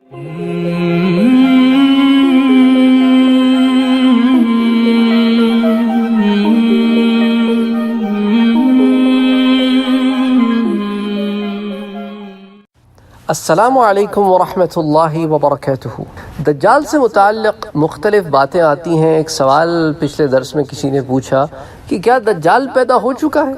السلام علیکم ورحمۃ اللہ وبرکاتہ۔ دجال سے متعلق مختلف باتیں آتی ہیں۔ ایک سوال پچھلے درس میں کسی نے پوچھا کہ کیا دجال پیدا ہو چکا ہے؟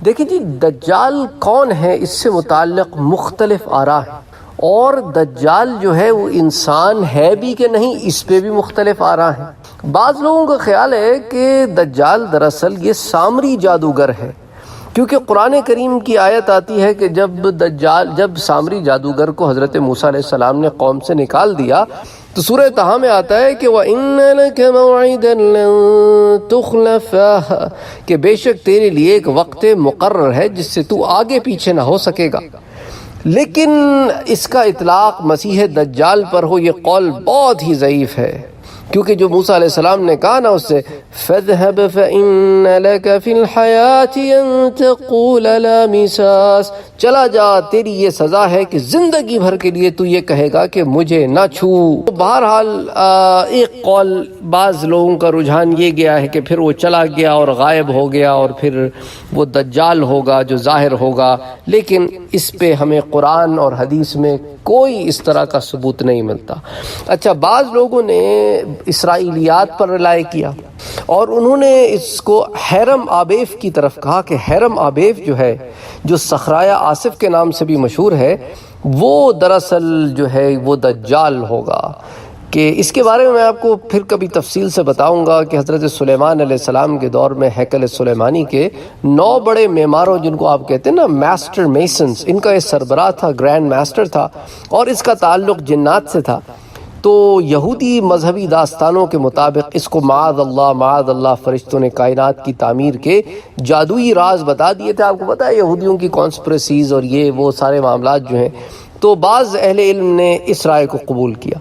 دیکھیں جی، دجال کون ہے اس سے متعلق مختلف آراء ہیں، اور دجال جو ہے وہ انسان ہے بھی کہ نہیں اس پہ بھی مختلف آراء ہیں۔ بعض لوگوں کا خیال ہے کہ دجال دراصل یہ سامری جادوگر ہے، کیونکہ قرآن کریم کی آیت آتی ہے کہ جب سامری جادوگر کو حضرت موسیٰ علیہ السلام نے قوم سے نکال دیا تو سورہ طٰہٰ میں آتا ہے کہ وَإِنَّ لَكَ مَوْعِدًا لَن تُخْلَفَهُ، کہ بے شک تیرے لیے ایک وقت مقرر ہے جس سے تو آگے پیچھے نہ ہو سکے گا۔ لیکن اس کا اطلاق مسیح دجال پر ہو، یہ قول بہت ہی ضعیف ہے، کیونکہ جو موسیٰ علیہ السلام نے کہا نا اس سے فَاذْهَبْ فَإِنَّ لَكَ فِي الْحَيَاةِ أَن تَقُولَ لَا مِسَاسَ، چلا جا، تیری یہ سزا ہے کہ زندگی بھر کے لیے تو یہ کہے گا کہ مجھے نہ چھو۔ بہرحال ایک قول بعض لوگوں کا رجحان یہ گیا ہے کہ پھر وہ چلا گیا اور غائب ہو گیا اور پھر وہ دجال ہوگا جو ظاہر ہوگا، لیکن اس پہ ہمیں قرآن اور حدیث میں کوئی اس طرح کا ثبوت نہیں ملتا۔ اچھا، بعض لوگوں نے اسرائیلیات پر رلائے کیا اور انہوں نے اس کو ہیرم آبیف کی طرف کہا کہ ہیرم آبیف جو ہے، جو صخرۂ آصف کے نام سے بھی مشہور ہے، وہ دراصل جو ہے وہ دجال ہوگا۔ کہ اس کے بارے میں آپ کو پھر کبھی تفصیل سے بتاؤں گا کہ حضرت سلیمان علیہ السلام کے دور میں ہیکل سلیمانی کے 9 بڑے معماروں، جن کو آپ کہتے ہیں نا میسٹر میسنز، ان کا یہ سربراہ تھا، گرینڈ میسٹر تھا، اور اس کا تعلق جنات سے تھا۔ تو یہودی مذہبی داستانوں کے مطابق اس کو معاذ اللہ فرشتوں نے کائنات کی تعمیر کے جادوئی راز بتا دیے تھے۔ آپ کو پتہ ہے یہودیوں کی کانسپریسیز اور یہ وہ سارے معاملات جو ہیں، تو بعض اہل علم نے اس رائے کو قبول کیا،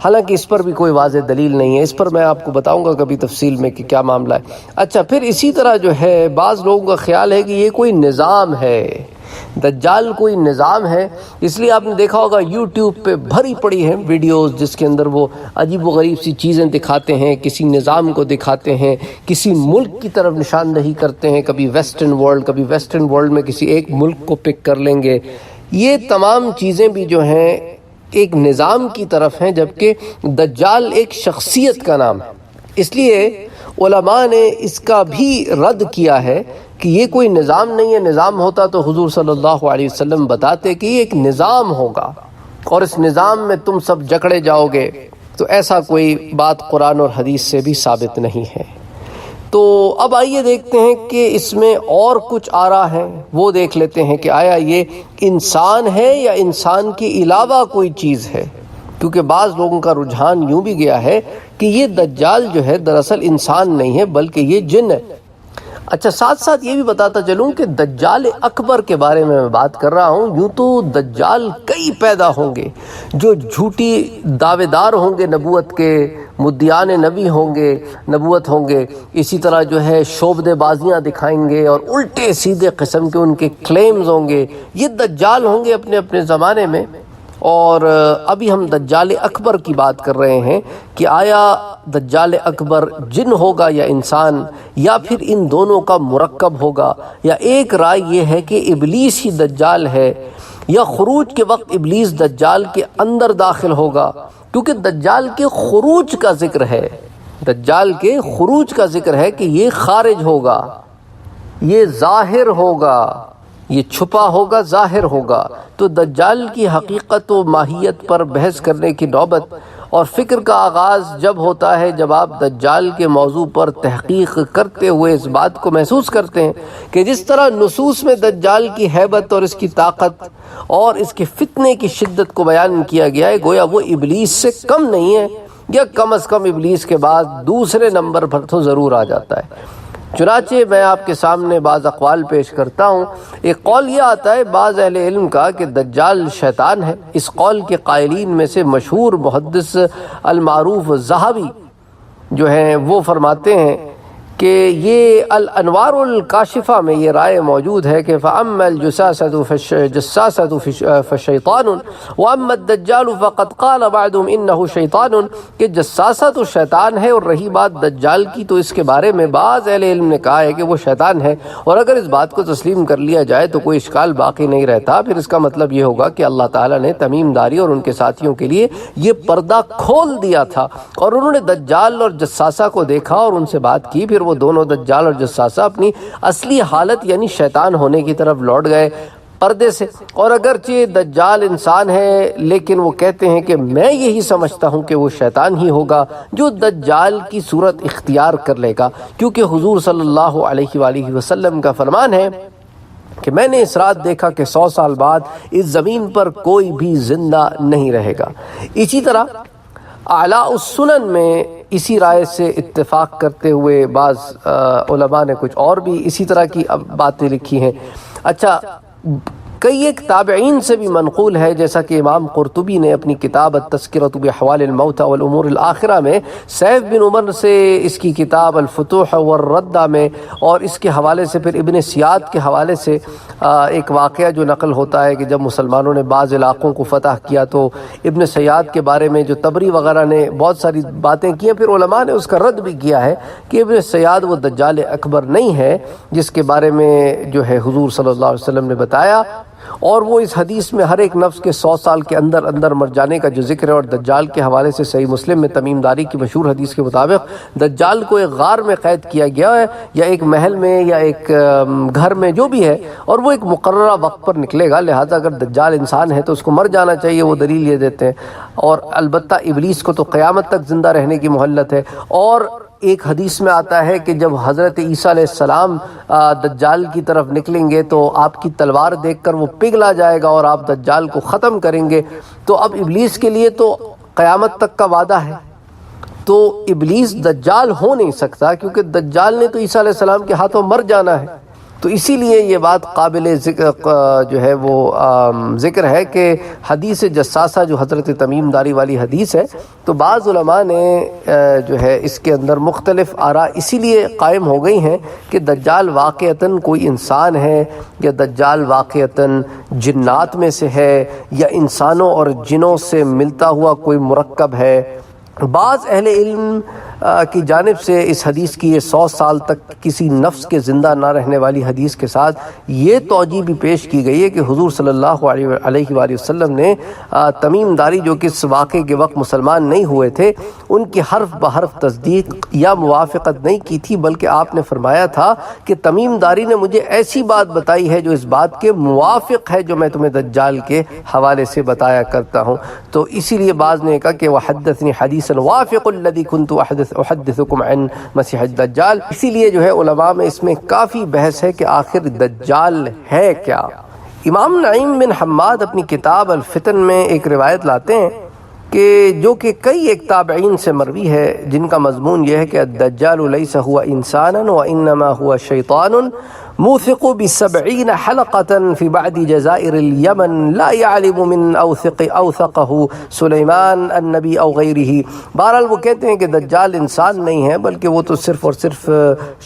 حالانکہ اس پر بھی کوئی واضح دلیل نہیں ہے۔ اس پر میں آپ کو بتاؤں گا کبھی تفصیل میں کہ کیا معاملہ ہے۔ اچھا، پھر اسی طرح جو ہے بعض لوگوں کا خیال ہے کہ یہ کوئی نظام ہے، دجال کوئی نظام ہے۔ اس لیے آپ نے دیکھا ہوگا یوٹیوب پہ بھری پڑی ہیں ویڈیوز جس کے اندر وہ عجیب و غریب سی چیزیں دکھاتے ہیں، کسی نظام کو دکھاتے ہیں، کسی ملک کی طرف نشاندہی کرتے ہیں، کبھی ویسٹرن ورلڈ میں کسی ایک ملک کو پک کر لیں گے۔ یہ تمام چیزیں بھی جو ہیں ایک نظام کی طرف ہیں، جبکہ دجال ایک شخصیت کا نام ہے۔ اس لیے علماء نے اس کا بھی رد کیا ہے کہ یہ کوئی نظام نہیں ہے۔ نظام ہوتا تو حضور صلی اللہ علیہ وسلم بتاتے کہ یہ ایک نظام ہوگا اور اس نظام میں تم سب جکڑے جاؤ گے، تو ایسا کوئی بات قرآن اور حدیث سے بھی ثابت نہیں ہے۔ تو اب آئیے دیکھتے ہیں کہ اس میں اور کچھ آراء ہیں، وہ دیکھ لیتے ہیں کہ آیا یہ انسان ہے یا انسان کے علاوہ کوئی چیز ہے، کیونکہ بعض لوگوں کا رجحان یوں بھی گیا ہے کہ یہ دجال جو ہے دراصل انسان نہیں ہے بلکہ یہ جن ہے۔ اچھا، ساتھ ساتھ یہ بھی بتاتا چلوں کہ دجال اکبر کے بارے میں بات کر رہا ہوں۔ یوں تو دجال کئی پیدا ہوں گے جو جھوٹی دعوے دار ہوں گے، نبوت کے مدعیان نبی ہوں گے، نبوت ہوں گے، اسی طرح جو ہے شعبدے بازیاں دکھائیں گے اور الٹے سیدھے قسم کے ان کے کلیمز ہوں گے۔ یہ دجال ہوں گے اپنے اپنے زمانے میں۔ اور ابھی ہم دجال اکبر کی بات کر رہے ہیں کہ آیا دجال اکبر جن ہوگا یا انسان، یا پھر ان دونوں کا مرکب ہوگا، یا ایک رائے یہ ہے کہ ابلیس ہی دجال ہے، یا خروج کے وقت ابلیس دجال کے اندر داخل ہوگا، کیونکہ دجال کے خروج کا ذکر ہے، دجال کے خروج کا ذکر ہے کہ یہ خارج ہوگا، یہ ظاہر ہوگا، یہ چھپا ہوگا، ظاہر ہوگا۔ تو دجال کی حقیقت و ماہیت پر بحث کرنے کی نوبت اور فکر کا آغاز جب ہوتا ہے جب آپ دجال کے موضوع پر تحقیق کرتے ہوئے اس بات کو محسوس کرتے ہیں کہ جس طرح نصوص میں دجال کی ہیبت اور اس کی طاقت اور اس کے فتنے کی شدت کو بیان کیا گیا ہے، گویا وہ ابلیس سے کم نہیں ہے، یا کم از کم ابلیس کے بعد دوسرے نمبر پر تو ضرور آ جاتا ہے۔ چنانچہ میں آپ کے سامنے بعض اقوال پیش کرتا ہوں۔ ایک قول یہ آتا ہے بعض اہل علم کا کہ دجال شیطان ہے۔ اس قول کے قائلین میں سے مشہور محدث المعروف ذہبی جو ہیں وہ فرماتے ہیں کہ یہ الانوار الکاشفہ میں یہ رائے موجود ہے کہ فَأَمَّا الْجَسَّاسَةُ فَشَيْطَانٌ وَأَمَّا الدَّجَّالُ فَقَدْ قَالَ بَعْضُهُمْ إِنَّهُ شَيْطَانٌ کہ جساسہ تو شیطان ہے، اور رہی بات دجال کی تو اس کے بارے میں بعض اہل علم نے کہا ہے کہ وہ شیطان ہے، اور اگر اس بات کو تسلیم کر لیا جائے تو کوئی اشکال باقی نہیں رہتا۔ پھر اس کا مطلب یہ ہوگا کہ اللہ تعالیٰ نے تمیم داری اور ان کے ساتھیوں کے لیے یہ پردہ کھول دیا تھا، اور انہوں نے دجال اور جساسہ کو دیکھا اور ان سے بات کی، پھر وہ دونوں دجال اور جساسہ اپنی اصلی حالت یعنی شیطان ہونے کی طرف لوٹ گئے پردے سے۔ اور اگرچہ دجال انسان ہے لیکن وہ کہتے ہیں کہ میں یہی سمجھتا ہوں کہ وہ شیطان ہی ہوگا جو دجال کی صورت اختیار کر لے گا، کیونکہ حضور صلی اللہ علیہ وآلہ وسلم کا فرمان ہے کہ میں نے اس رات دیکھا کہ 100 سال بعد اس زمین پر کوئی بھی زندہ نہیں رہے گا۔ اسی طرح اعلیٰ السنن میں اسی رائے سے اتفاق کرتے ہوئے بعض علماء نے کچھ اور بھی اسی طرح کی باتیں لکھی ہیں۔ اچھا، کئی ایک تابعین سے بھی منقول ہے، جیسا کہ امام قرطبی نے اپنی کتاب التذکرۃ باحوال الموتى والامور الاخرہ میں، سیف بن عمر سے اس کی کتاب الفتوح والردہ میں، اور اس کے حوالے سے پھر ابن سیاد کے حوالے سے ایک واقعہ جو نقل ہوتا ہے کہ جب مسلمانوں نے بعض علاقوں کو فتح کیا تو ابن سیاد کے بارے میں جو طبری وغیرہ نے بہت ساری باتیں کی ہیں، پھر علماء نے اس کا رد بھی کیا ہے کہ ابن سیاد وہ دجال اکبر نہیں ہے جس کے بارے میں جو ہے حضور صلی اللہ علیہ وسلم نے بتایا، اور وہ اس حدیث میں ہر ایک نفس کے 100 سال کے اندر اندر مر جانے کا جو ذکر ہے، اور دجال کے حوالے سے صحیح مسلم میں تمیم داری کی مشہور حدیث کے مطابق دجال کو ایک غار میں قید کیا گیا ہے، یا ایک محل میں یا ایک گھر میں جو بھی ہے، اور وہ ایک مقررہ وقت پر نکلے گا، لہذا اگر دجال انسان ہے تو اس کو مر جانا چاہیے، وہ دلیل یہ دیتے ہیں۔ اور البتہ ابلیس کو تو قیامت تک زندہ رہنے کی مہلت ہے۔ اور ایک حدیث میں آتا ہے کہ جب حضرت عیسیٰ علیہ السلام دجال کی طرف نکلیں گے تو آپ کی تلوار دیکھ کر وہ پگھلا جائے گا اور آپ دجال کو ختم کریں گے۔ تو اب ابلیس کے لیے تو قیامت تک کا وعدہ ہے، تو ابلیس دجال ہو نہیں سکتا، کیونکہ دجال نے تو عیسیٰ علیہ السلام کے ہاتھوں مر جانا ہے۔ تو اسی لیے یہ بات قابل ذکر جو ہے وہ ذکر ہے کہ حدیث جساسہ جو حضرت تمیم داری والی حدیث ہے، تو بعض علماء نے جو ہے اس کے اندر مختلف آراء اسی لیے قائم ہو گئی ہیں کہ دجال واقعتاً کوئی انسان ہے، یا دجال واقعتاً جنات میں سے ہے، یا انسانوں اور جنوں سے ملتا ہوا کوئی مرکب ہے۔ بعض اہل علم کی جانب سے اس حدیث کی یہ 100 سال تک کسی نفس کے زندہ نہ رہنے والی حدیث کے ساتھ یہ توجیہ بھی پیش کی گئی ہے کہ حضور صلی اللہ علیہ وآلہ وسلم نے تمیم داری جو کہ اس واقعے کے وقت مسلمان نہیں ہوئے تھے، ان کی حرف بحرف تصدیق یا موافقت نہیں کی تھی، بلکہ آپ نے فرمایا تھا کہ تمیم داری نے مجھے ایسی بات بتائی ہے جو اس بات کے موافق ہے جو میں تمہیں دجال کے حوالے سے بتایا کرتا ہوں۔ تو اسی لیے بعض نے کہا کہ وحدثنی حدیثا وافق الذی کنت احدثکم عن مسیح الدجال۔ اسی لیے جو ہے علماء میں اس میں کافی بحث ہے کہ آخر دجال ہے کیا۔ امام نعیم بن حماد اپنی کتاب الفتن میں ایک روایت لاتے ہیں کہ جو کہ کئی ایک تابعین سے مروی ہے، جن کا مضمون یہ ہے کہ الدجال لیس هو انسانا وانما هو شیطان موثق ب70 حلقة في بعد جزائر اليمن لا يعلم من اوثقه سلیمان النبی او غیرہ۔ بہرحال وہ کہتے ہیں کہ دجال انسان نہیں ہے بلکہ وہ تو صرف اور صرف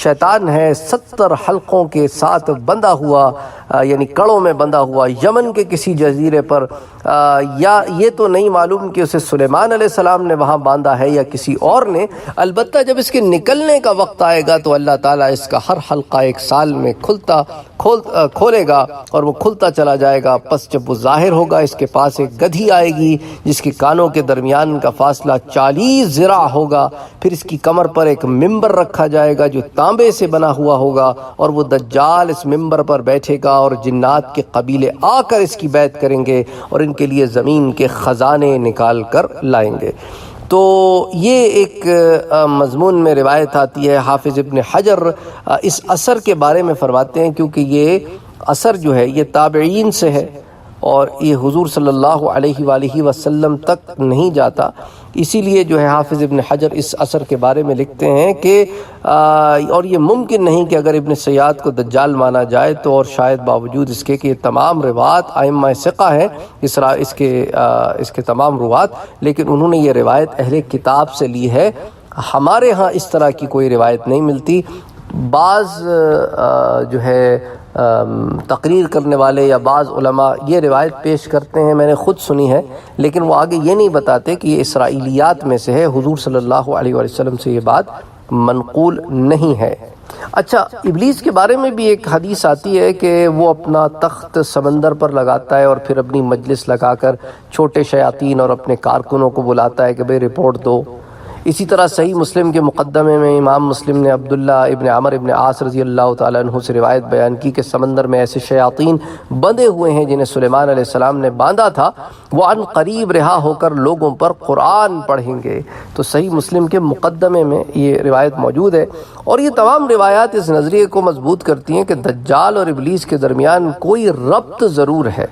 شیطان ہے، 70 حلقوں کے ساتھ بندھا ہوا، یعنی کڑوں میں بندھا ہوا یمن کے کسی جزیرے پر، یا یہ تو نہیں معلوم کہ اسے سلیمان علیہ السلام نے وہاں باندھا ہے یا کسی اور نے۔ البتہ جب اس کے نکلنے کا وقت آئے گا تو اللہ تعالیٰ اس کا ہر حلقہ ایک سال میں کھولے گا اور وہ کھلتا چلا جائے گا۔ پس جب وہ ظاہر ہوگا اس کے پاس ایک گدھی آئے گی جس کے کانوں کے درمیان کا فاصلہ 40 ذراع ہوگا، پھر اس کی کمر پر ایک ممبر رکھا جائے گا جو تانبے سے بنا ہوا ہوگا، اور وہ دجال اس ممبر پر بیٹھے گا اور جنات کے قبیلے آ کر اس کی بیعت کریں گے اور ان کے لیے زمین کے خزانے نکال کر لائیں گے۔ تو یہ ایک مضمون میں روایت آتی ہے۔ حافظ ابن حجر اس اثر کے بارے میں فرماتے ہیں کیونکہ یہ اثر جو ہے یہ تابعین سے ہے اور یہ حضور صلی اللہ علیہ وآلہ وسلم تک نہیں جاتا، اسی لیے جو ہے حافظ ابن حجر اس اثر کے بارے میں لکھتے ہیں کہ اور یہ ممکن نہیں کہ اگر ابن سیاد کو دجال مانا جائے تو، اور شاید باوجود اس کے کہ یہ تمام روایت ائمہ ثقہ ہیں اس کے تمام روات، لیکن انہوں نے یہ روایت اہل کتاب سے لی ہے ہمارے ہاں اس طرح کی کوئی روایت نہیں ملتی۔ بعض جو ہے تقریر کرنے والے یا بعض علماء یہ روایت پیش کرتے ہیں، میں نے خود سنی ہے، لیکن وہ آگے یہ نہیں بتاتے کہ یہ اسرائیلیات میں سے ہے، حضور صلی اللہ علیہ وسلم سے یہ بات منقول نہیں ہے۔ اچھا، ابلیس کے بارے میں بھی ایک حدیث آتی ہے کہ وہ اپنا تخت سمندر پر لگاتا ہے اور پھر اپنی مجلس لگا کر چھوٹے شیاطین اور اپنے کارکنوں کو بلاتا ہے کہ بھئی رپورٹ دو۔ اسی طرح صحیح مسلم کے مقدمے میں امام مسلم نے عبداللہ ابن عمر ابن عاص رضی اللہ تعالیٰ عنہ سے روایت بیان کی کہ سمندر میں ایسے شیاطین بندھے ہوئے ہیں جنہیں سلیمان علیہ السلام نے باندھا تھا، وہ عن قریب رہا ہو کر لوگوں پر قرآن پڑھیں گے۔ تو صحیح مسلم کے مقدمے میں یہ روایت موجود ہے، اور یہ تمام روایات اس نظریے کو مضبوط کرتی ہیں کہ دجال اور ابلیس کے درمیان کوئی ربط ضرور ہے،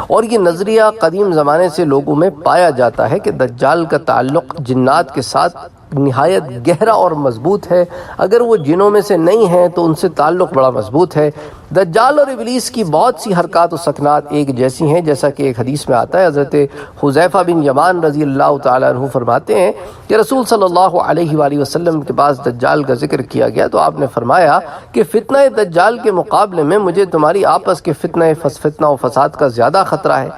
اور یہ نظریہ قدیم زمانے سے لوگوں میں پایا جاتا ہے کہ دجال کا تعلق جنات کے ساتھ نہایت گہرا اور مضبوط ہے۔ اگر وہ جنوں میں سے نہیں ہیں تو ان سے تعلق بڑا مضبوط ہے۔ دجال اور ابلیس کی بہت سی حرکات و سکنات ایک جیسی ہیں، جیسا کہ ایک حدیث میں آتا ہے۔ حضرت حذیفہ بن یمان رضی اللہ تعالیٰ عنہ فرماتے ہیں کہ رسول صلی اللہ علیہ وآلہ وسلم کے پاس دجال کا ذکر کیا گیا تو آپ نے فرمایا کہ فتنہ دجال کے مقابلے میں مجھے تمہاری آپس کے فتنہ و فساد کا زیادہ خطرہ ہے۔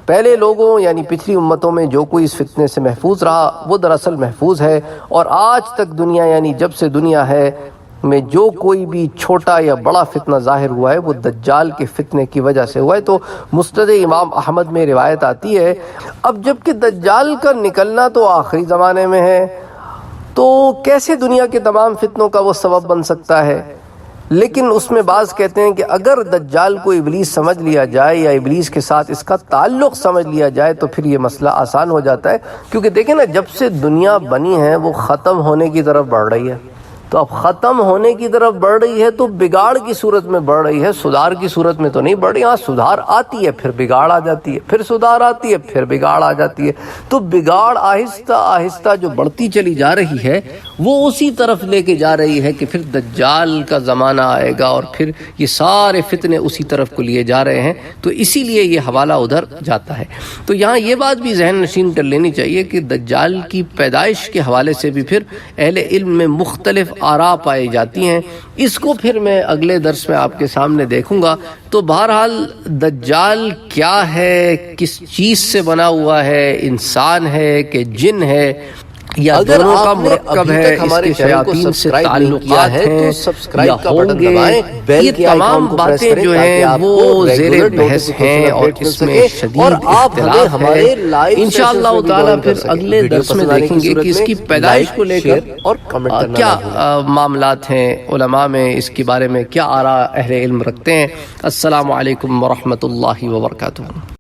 پہلے لوگوں یعنی پچھلی امتوں میں جو کوئی اس فتنے سے محفوظ رہا وہ دراصل محفوظ ہے، اور آج تک دنیا یعنی جب سے دنیا ہے میں جو کوئی بھی چھوٹا یا بڑا فتنہ ظاہر ہوا ہے وہ دجال کے فتنے کی وجہ سے ہوا ہے۔ تو مسند امام احمد میں روایت آتی ہے۔ اب جب کہ دجال کا نکلنا تو آخری زمانے میں ہے، تو کیسے دنیا کے تمام فتنوں کا وہ سبب بن سکتا ہے؟ لیکن اس میں بعض کہتے ہیں کہ اگر دجال کو ابلیس سمجھ لیا جائے یا ابلیس کے ساتھ اس کا تعلق سمجھ لیا جائے تو پھر یہ مسئلہ آسان ہو جاتا ہے، کیونکہ دیکھیں نا، جب سے دنیا بنی ہے وہ ختم ہونے کی طرف بڑھ رہی ہے۔ تو اب ختم ہونے کی طرف بڑھ رہی ہے تو بگاڑ کی صورت میں بڑھ رہی ہے، سدھار کی صورت میں تو نہیں بڑھ رہی۔ ہاں سدھار آتی ہے پھر بگاڑ آ جاتی ہے، پھر سدھار آتی ہے پھر بگاڑ آ جاتی ہے۔ تو بگاڑ آہستہ آہستہ جو بڑھتی چلی جا رہی ہے وہ اسی طرف لے کے جا رہی ہے کہ پھر دجال کا زمانہ آئے گا اور پھر یہ سارے فتنے اسی طرف کو لیے جا رہے ہیں، تو اسی لیے یہ حوالہ ادھر جاتا ہے۔ تو یہاں یہ بات بھی ذہن نشین کر لینی چاہیے کہ دجال کی پیدائش کے حوالے سے بھی پھر اہل علم میں مختلف آراء پائی جاتی ہیں۔ اس کو پھر میں اگلے درس میں آپ کے سامنے دیکھوں گا۔ تو بہرحال دجال کیا ہے، کس چیز سے بنا ہوا ہے، انسان ہے کہ جن ہے یا دونوں کا مرکب ہے، اس کے شیاطین سے تعلقات ہیں یا ہوں گے، یہ تمام باتیں جو ہیں وہ زیر بحث ہیں اور اس میں شدید اختلاف ہے۔ انشاءاللہ تعالیٰ پھر اگلے درس میں دیکھیں گے کہ اس کی پیدائش کو لے کر کیا معاملات ہیں، علماء میں اس کے بارے میں کیا آراء اہل علم رکھتے ہیں۔ السلام علیکم ورحمۃ اللہ وبرکاتہ۔